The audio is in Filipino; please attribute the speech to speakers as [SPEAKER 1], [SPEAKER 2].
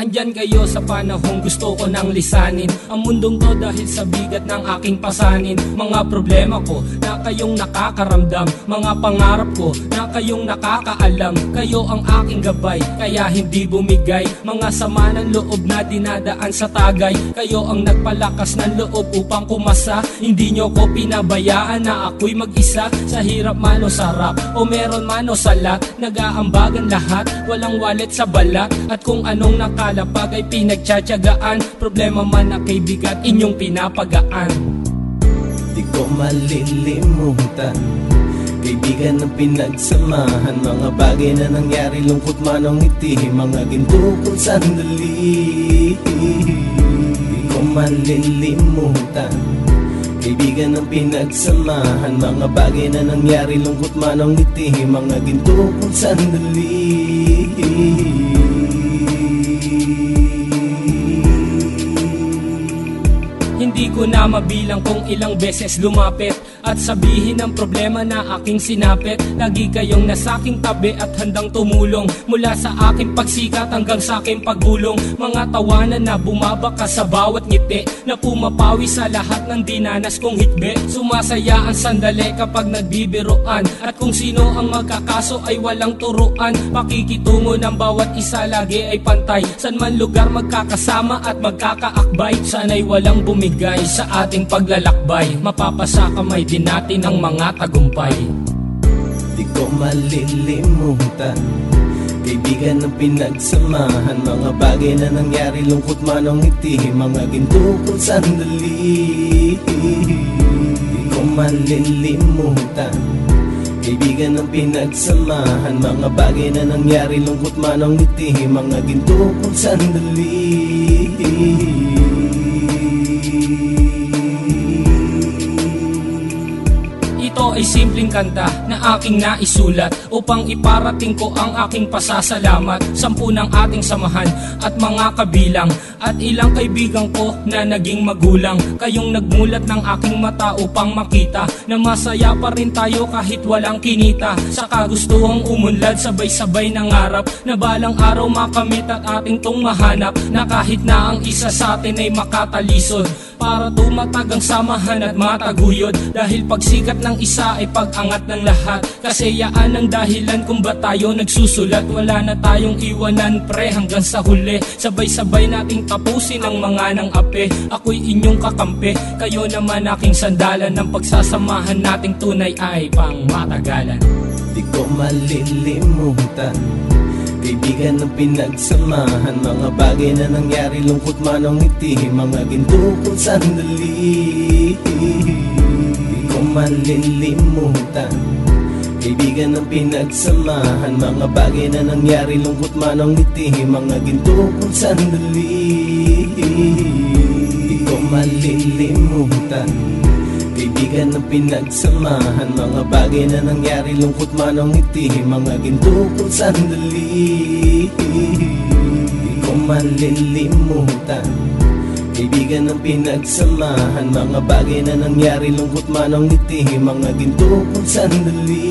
[SPEAKER 1] Andyan kayo sa panahong gusto ko nang lisanin ang mundong to dahil sa bigat ng aking pasanin. Mga problema ko na kayong nakakaramdam, mga pangarap ko na kayong nakakaalam. Kayo ang aking gabay, kaya hindi bumigay. Mga sama ng loob na dinadaan sa tagay, kayo ang nagpalakas ng loob upang kumasa. Hindi nyo ko pinabayaan na ako'y mag-isa. Sa hirap man o sarap, o meron man o salat, nag-aambagan lahat, walang wallet sa balat. At kung anong nakalapag ay pinagtsatsagaan, problema man na kaibigan, inyong pinapagaan.
[SPEAKER 2] Di ko malilimutan, kaibigan ng pinagsamahan, mga bagay na nangyari, lungkot man o ngiti, mga ginto kong sandali. Di ko malilimutan, kaibigan ng pinagsamahan, mga bagay na nangyari, lungkot man o ngiti, mga ginto kong sandali.
[SPEAKER 1] Hindi ko na mabilang kung ilang beses lumapit at sabihin ang problema na aking sinapit. Lagi kayong nasa aking tabi at handang tumulong, mula sa aking pagsikat hanggang sa aking paggulong. Mga tawanan na bumabaka sa bawat ngiti, na pumapawi sa lahat ng dinanas kong hitbe. Sumasaya ang sandali kapag nagbibiruan, at kung sino ang magkakaso ay walang turuan. Pakikitungo ng bawat isa lagi ay pantay, san man lugar magkakasama at magkakaakbay. Sana'y walang bumigay sa ating paglalakbay, mapapasa kamay din natin ang mga tagumpay.
[SPEAKER 2] Di ko malilimutan, kaibigan ng pinagsamahan, mga bagay na nangyari, lungkot man o ngiti, mga ginto kong sandali. Di ko malilimutan, kaibigan ng pinagsamahan, mga bagay na nangyari, lungkot man o ngiti, mga ginto kong sandali.
[SPEAKER 1] Ito ay simpleng kanta na aking naisulat upang iparating ko ang aking pasasalamat. 10 ng ating samahan at mga kabilang, at ilang kaibigan ko na naging magulang. Kayong nagmulat ng aking mata upang makita na masaya pa rin tayo kahit walang kinita. Sa kagustuhang umunlad, sabay-sabay nangarap na balang araw makamit at ating tong mahanap, na kahit na ang isa sa atin ay makatalisod, para tumatag ang samahan at mataguyod. Dahil pagsikat ng isa ay pag-angat ng lahat, kasayaan ang dahilan kung ba't tayo nagsusulat. Wala na tayong iwanan pre hanggang sa huli, sabay-sabay nating tapusin ang mga nang ape. Ako'y inyong kakampi, kayo naman aking sandalan, ng pagsasamahan nating tunay ay pang matagalan.
[SPEAKER 2] Di ko malilimutan, kaibigan ng pinagsamahan, mga bagay na nangyari, lungkot man o ngiti, mga ginto kong sandali. Di ko malilimutan, kaibigan ng pinagsamahan, mga bagay na nangyari, lungkot man o ngiti, mga ginto kong sandali. Di ko malilimutan, kaibigan ng pinagsamahan, mga bagay na nangyari, lungkot man o ngiti, mga ginto kong sandali. Di ko malilimutan, kaibigan ng pinagsamahan, mga bagay na nangyari, lungkot man o ngiti, mga ginto kong sandali.